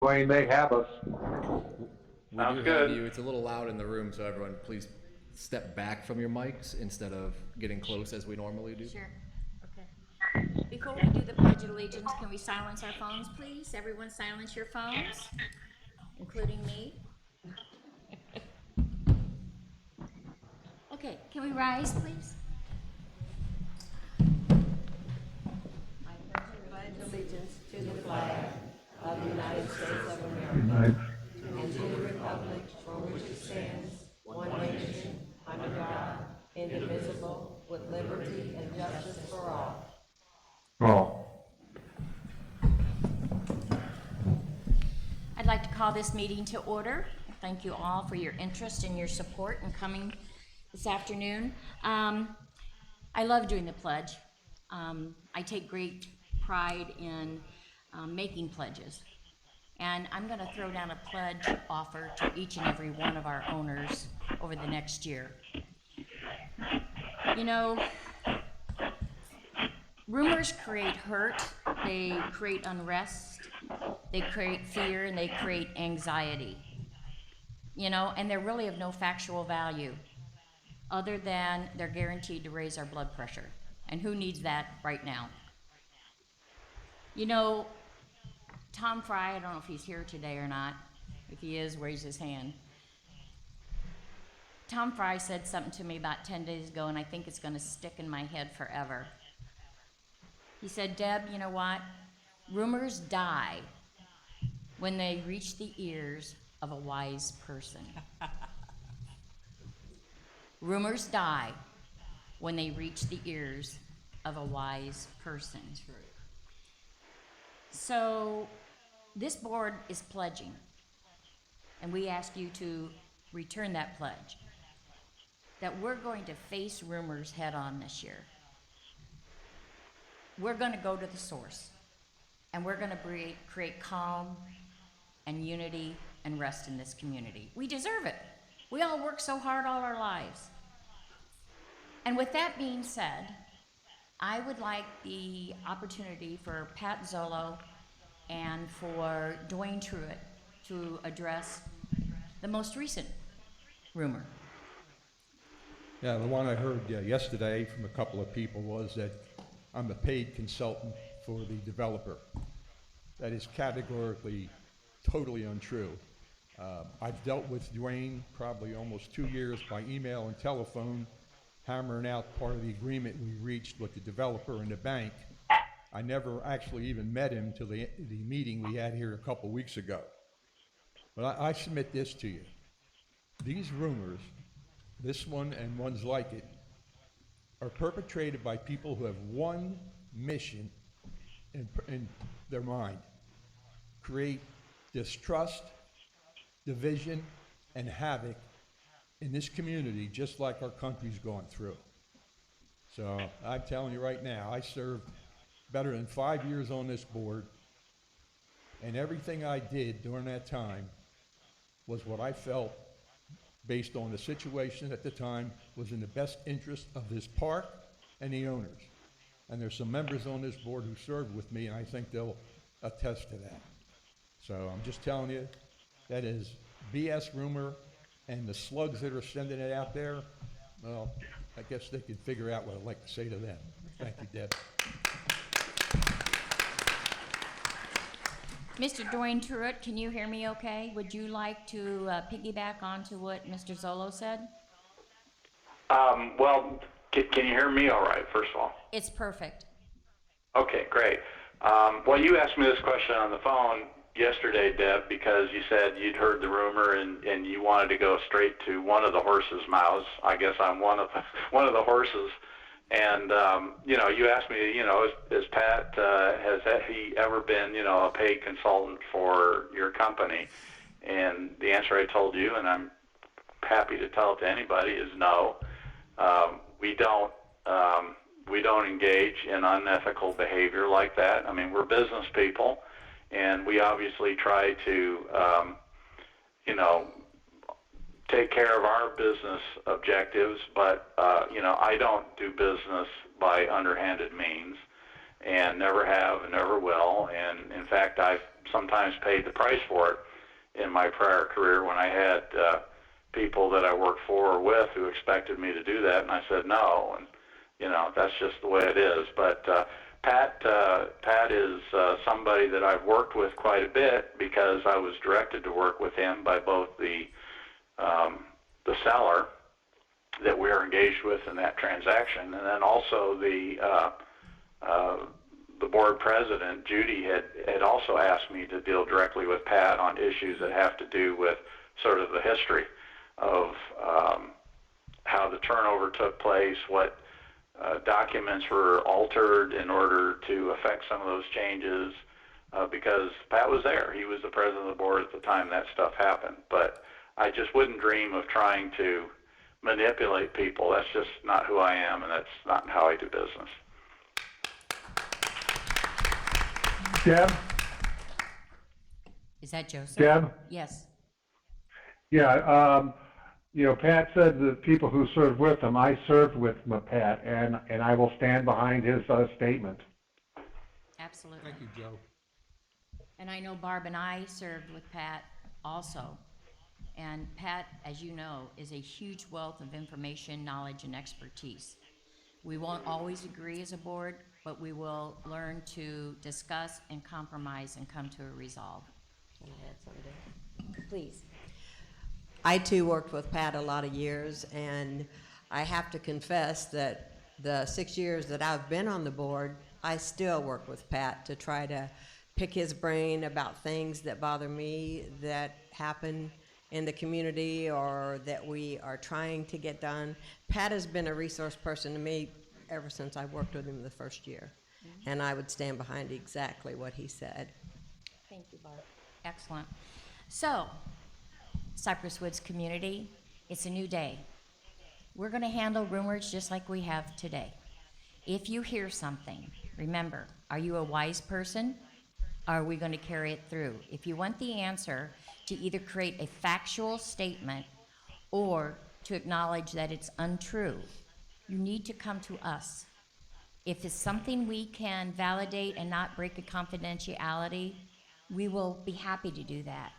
Dwayne, they have us. We Sounds do have good. you. It's a little loud in the room, so everyone please step back from your mics instead of getting close as we normally do. Sure, okay. Before we do the Pledge of Allegiance, can we silence our phones, please? Everyone silence your phones, including me. Okay, can we rise, please? Pledge allegiance to the flag of the United States of Good America night. and to the republic for which it stands, one nation, under God, indivisible, with liberty and justice for all. Oh, I'd like to call this meeting to order. Thank you all for your interest and your support in coming this afternoon. I love doing the pledge. I take great pride in making pledges. And I'm going to throw down a pledge offer to each and every one of our owners over the next year. You know, rumors create hurt, they create unrest, they create fear, and they create anxiety. You know, and they're really of no factual value other than they're guaranteed to raise our blood pressure. And who needs that right now? You know, Tom Fry, I don't know if he's here today or not. If he is, raise his hand. Tom Fry said something to me about 10 days ago, and I think it's going to stick in my head forever. He said, Deb, you know what? Rumors die when they reach the ears of a wise person. Rumors die when they reach the ears of a wise person. So this board is pledging, and we ask you to return that pledge, that we're going to face rumors head on this year. We're going to go to the source, and we're going to create calm and unity and rest in this community. We deserve it. We all work so hard all our lives. And with that being said, I would like the opportunity for Pat Zollo and for Dwayne Truitt to address the most recent rumor. Yeah, the one I heard yesterday from a couple of people was that I'm a paid consultant for the developer. That is categorically totally untrue. I've dealt with Dwayne probably almost 2 years by email and telephone, hammering out part of the agreement we reached with the developer and the bank. I never actually even met him till the meeting we had here a couple weeks ago. But I submit this to you. These rumors, this one and ones like it, are perpetrated by people who have one mission in their mind: create distrust, division, and havoc in this community, just like our country's going through. So I'm telling you right now, I served better than 5 years on this board, and everything I did during that time was what I felt, based on the situation at the time, was in the best interest of this park and the owners. And there's some members on this board who served with me, and I think they'll attest to that. So I'm just telling you, that is BS rumor, and the slugs that are sending it out there, well, I guess they could figure out what I'd like to say to them. Thank you, Deb. Mr. Dwayne Truitt, can you hear me okay? Would you like to piggyback onto what Mr. Zollo said? Well, can you hear me all right, first of all? It's perfect. Okay, great. Well, you asked me this question on the phone yesterday, Deb, because you said you'd heard the rumor and you wanted to go straight to one of the horses' mouths. I guess I'm one of the horses. And, you asked me, is Pat, has he ever been, a paid consultant for your company? And the answer I told you, and I'm happy to tell it to anybody, is no. We don't engage in unethical behavior like that. I mean, we're business people, and we obviously try to, take care of our business objectives, but, I don't do business by underhanded means, and never have and never will. And in fact, I've sometimes paid the price for it in my prior career when I had people that I worked for or with who expected me to do that, and I said no, and that's just the way it is. But Pat is somebody that I've worked with quite a bit because I was directed to work with him by both the seller that we are engaged with in that transaction, and then also the board president, Judy, had also asked me to deal directly with Pat on issues that have to do with sort of the history of how the turnover took place, what documents were altered in order to affect some of those changes, because Pat was there. He was the president of the board at the time that stuff happened. But I just wouldn't dream of trying to manipulate people. That's just not who I am, and that's not how I do business. Deb? Is that Joseph? Deb? Yes. Yeah, Pat said the people who served with him, I served with Pat, and I will stand behind his statement. Absolutely. Thank you, Joe. And I know Barb and I served with Pat also. And Pat, as you know, is a huge wealth of information, knowledge, and expertise. We won't always agree as a board, but we will learn to discuss and compromise and come to a resolve. Can I add something? Please. I too worked with Pat a lot of years, and I have to confess that the 6 years that I've been on the board, I still work with Pat to try to pick his brain about things that bother me that happen in the community or that we are trying to get done. Pat has been a resource person to me ever since I worked with him the first year, and I would stand behind exactly what he said. Thank you, Barb. Excellent. So, Cypress Woods community, it's a new day. We're going to handle rumors just like we have today. If you hear something, remember, are you a wise person? Are we going to carry it through? If you want the answer to either create a factual statement or to acknowledge that it's untrue, you need to come to us. If it's something we can validate and not break a confidentiality, we will be happy to do that.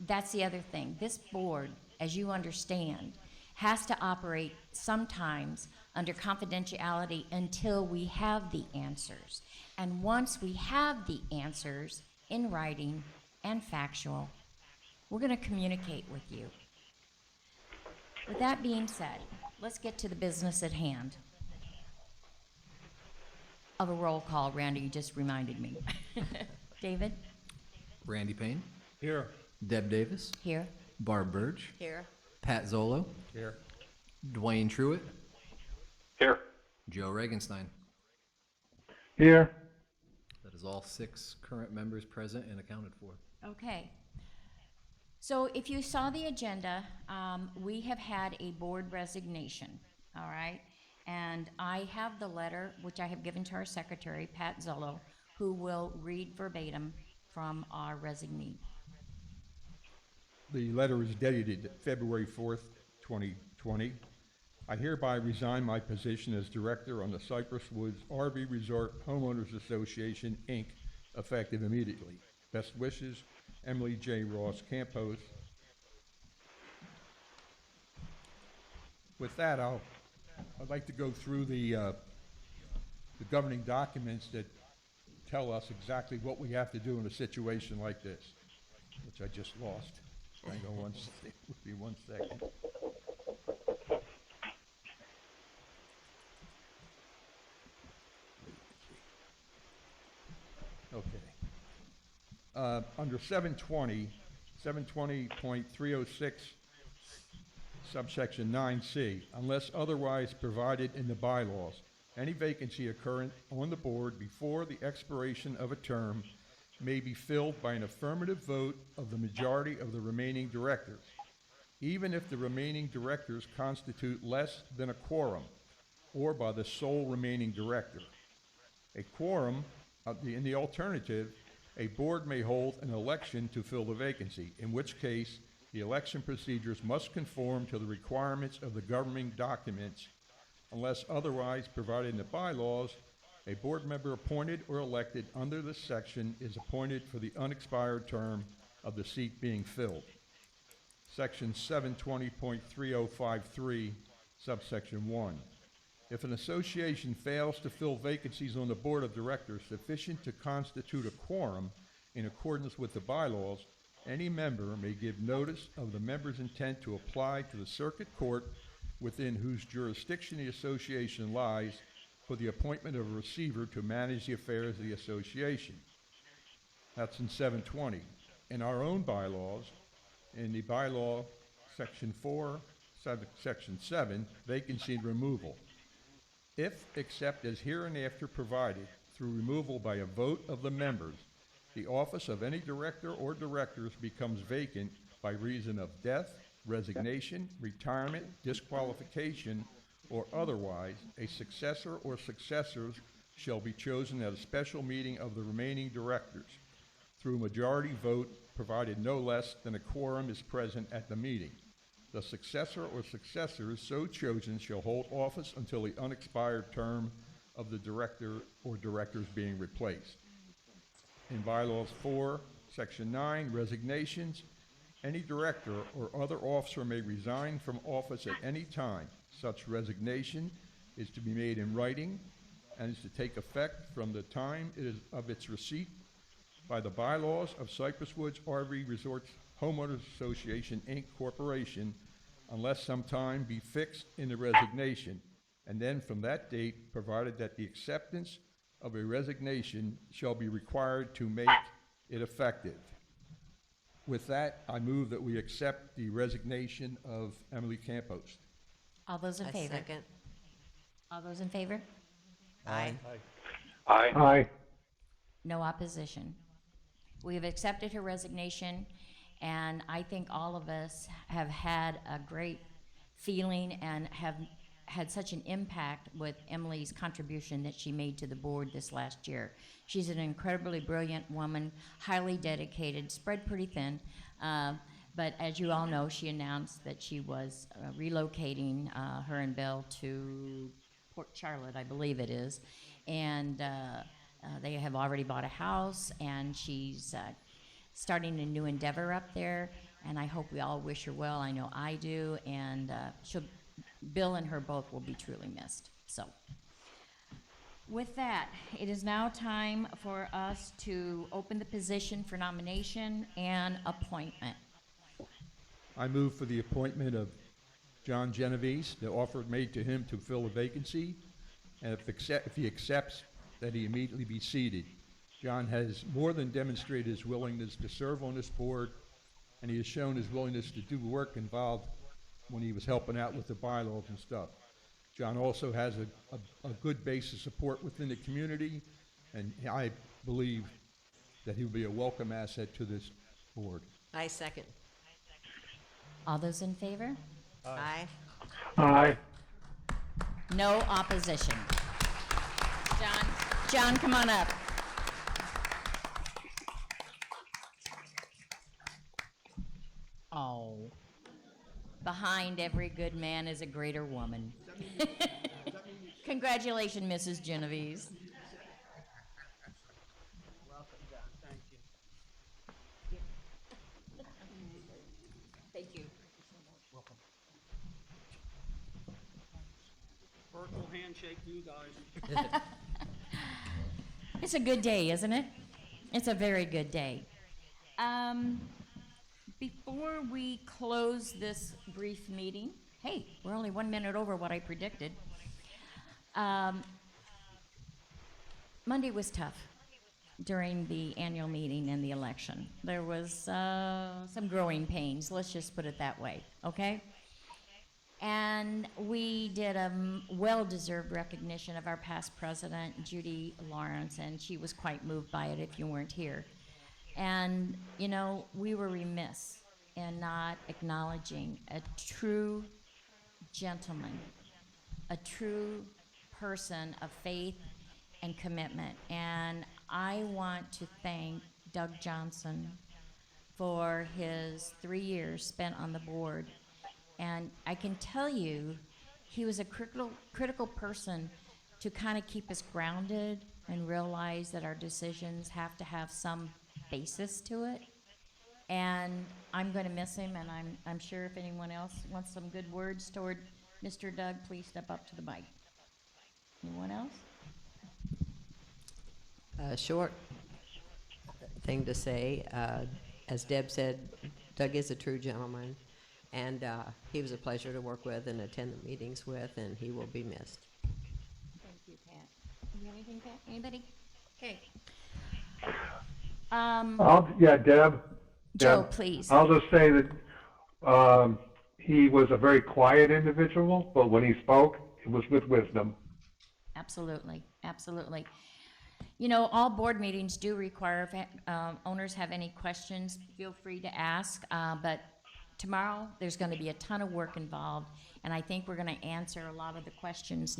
That's the other thing. This board, as you understand, has to operate sometimes under confidentiality until we have the answers. And once we have the answers in writing and factual, we're going to communicate with you. With that being said, let's get to the business at hand. Of a roll call, Randy, you just reminded me. David? Randy Payne, Here. Deb Davis, Here. Barb Burge, Here. Pat Zolo, Here. Dwayne Truitt, Here. Joe Regenstein. Here. That is all 6 current members present and accounted for. Okay. So if you saw the agenda, we have had a board resignation, all right? And I have the letter, which I have given to our secretary, Pat Zolo, who will read verbatim from our resignee. The letter is dated February 4th, 2020. I hereby resign my position as director on the Cypress Woods RV Resort Homeowners Association, Inc., effective immediately. Best wishes, Emily J. Ross Campos. With that, I'd like to go through the governing documents that tell us exactly what we have to do in a situation like this, which I just lost. Hang on one second. Would be 1 second. Okay. Under 720, 720.306, subsection 9C, unless otherwise provided in the bylaws, any vacancy occurring on the board before the expiration of a term may be filled by an affirmative vote of the majority of the remaining directors, even if the remaining directors constitute less than a quorum, or by the sole remaining director. A quorum, in the alternative, a board may hold an election to fill the vacancy, in which case the election procedures must conform to the requirements of the governing documents unless otherwise provided in the bylaws. A board member appointed or elected under this section is appointed for the unexpired term of the seat being filled. Section 720.3053, subsection 1. If an association fails to fill vacancies on the board of directors sufficient to constitute a quorum in accordance with the bylaws, any member may give notice of the member's intent to apply to the circuit court within whose jurisdiction the association lies for the appointment of a receiver to manage the affairs of the association. That's in 720. In our own bylaws, in the bylaw, section 4, section 7, vacancy and removal. If, except as hereinafter provided, through removal by a vote of the members, the office of any director or directors becomes vacant by reason of death, resignation, retirement, disqualification, or otherwise, a successor or successors shall be chosen at a special meeting of the remaining directors through majority vote, provided no less than a quorum is present at the meeting. The successor or successors so chosen shall hold office until the unexpired term of the director or directors being replaced. In bylaws 4, section 9, resignations, any director or other officer may resign from office at any time. Such resignation is to be made in writing and is to take effect from the time of its receipt by the bylaws of Cypress Woods RV Resorts Homeowners Association, Inc. Corporation, unless some time be fixed in the resignation, and then from that date, provided that the acceptance of a resignation shall be required to make it effective. With that, I move that we accept the resignation of Emily Campos. All those in I favor? second. All those in favor? Aye. Aye. Aye. No opposition. We have accepted her resignation, and I think all of us have had a great feeling and have had such an impact with Emily's contribution that she made to the board this last year. She's an incredibly brilliant woman, highly dedicated, spread pretty thin, but as you all know, she announced that she was relocating her and Bill to Port Charlotte, I believe it is, and they have already bought a house, and she's starting a new endeavor up there, and I hope we all wish her well. I know I do, and Bill and her both will be truly missed. So, with that, it is now time for us to open the position for nomination and appointment. I move for the appointment of John Genovese, the offer made to him to fill a vacancy, and if he accepts, that he immediately be seated. John has more than demonstrated his willingness to serve on this board, and he has shown his willingness to do work involved when he was helping out with the bylaws and stuff. John also has a good base of support within the community, and I believe that he will be a welcome asset to this board. I second. All those in favor? Aye. Aye. No opposition. John, come on up. Oh, behind every good man is a greater woman. Congratulations, Mrs. Genovese. Welcome, John. Thank you. Thank you. Welcome. Virtual handshake to you guys. It's a good day, isn't it? It's a very good day. Before we close this brief meeting, hey, we're only 1 minute over what I predicted. Monday was tough during the annual meeting and the election. There was some growing pains, let's just put it that way, okay? And we did a well-deserved recognition of our past president, Judy Lawrence, and she was quite moved by it if you weren't here. And, you know, we were remiss in not acknowledging a true gentleman, a true person of faith and commitment. And I want to thank Doug Johnson for his 3 years spent on the board. And I can tell you, he was a critical person to kind of keep us grounded and realize that our decisions have to have some basis to it. And I'm going to miss him, and I'm sure if anyone else wants some good words toward Mr. Doug, please step up to the mic. Anyone else? A short thing to say, as Deb said, Doug is a true gentleman, and he was a pleasure to work with and attend the meetings with, and he will be missed. Thank you, Pat. You have anything, Pat? Anybody? Okay. Yeah, Deb. Joe, Deb, please. I'll just say that he was a very quiet individual, but when he spoke, it was with wisdom. Absolutely, absolutely. You know, all board meetings do require, if owners have any questions, feel free to ask. But tomorrow, there's going to be a ton of work involved, and I think we're going to answer a lot of the questions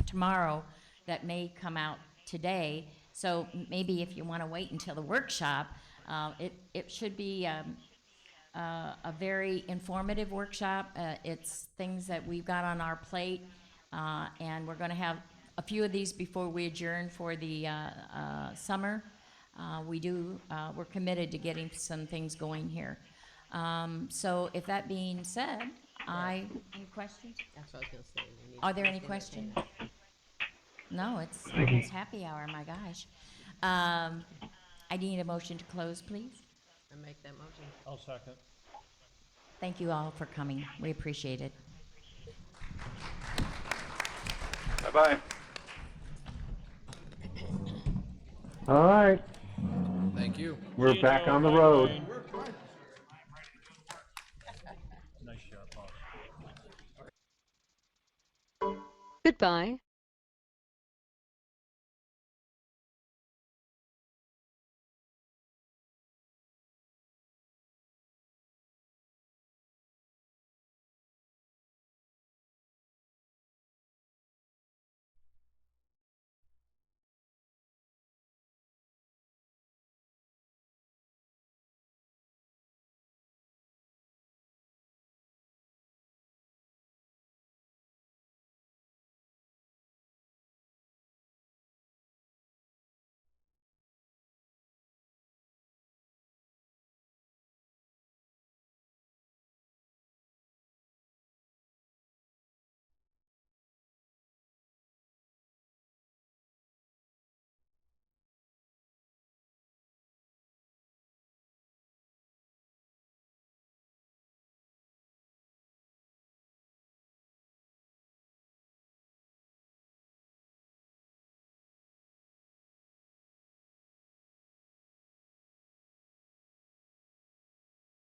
tomorrow that may come out today. So maybe if you want to wait until the workshop, it should be a very informative workshop. It's things that we've got on our plate, and we're going to have a few of these before we adjourn for the summer. We're committed to getting some things going here. So if that being said, any questions? That's what I was going to say. We need Are to there any entertain questions? it. No, it's almost happy hour, my gosh. I need a motion to close, please. I make that motion. I'll second. Thank you all for coming. We appreciate it. Bye-bye. All right, Thank you. we're back on the road. Nice job, boss. Goodbye.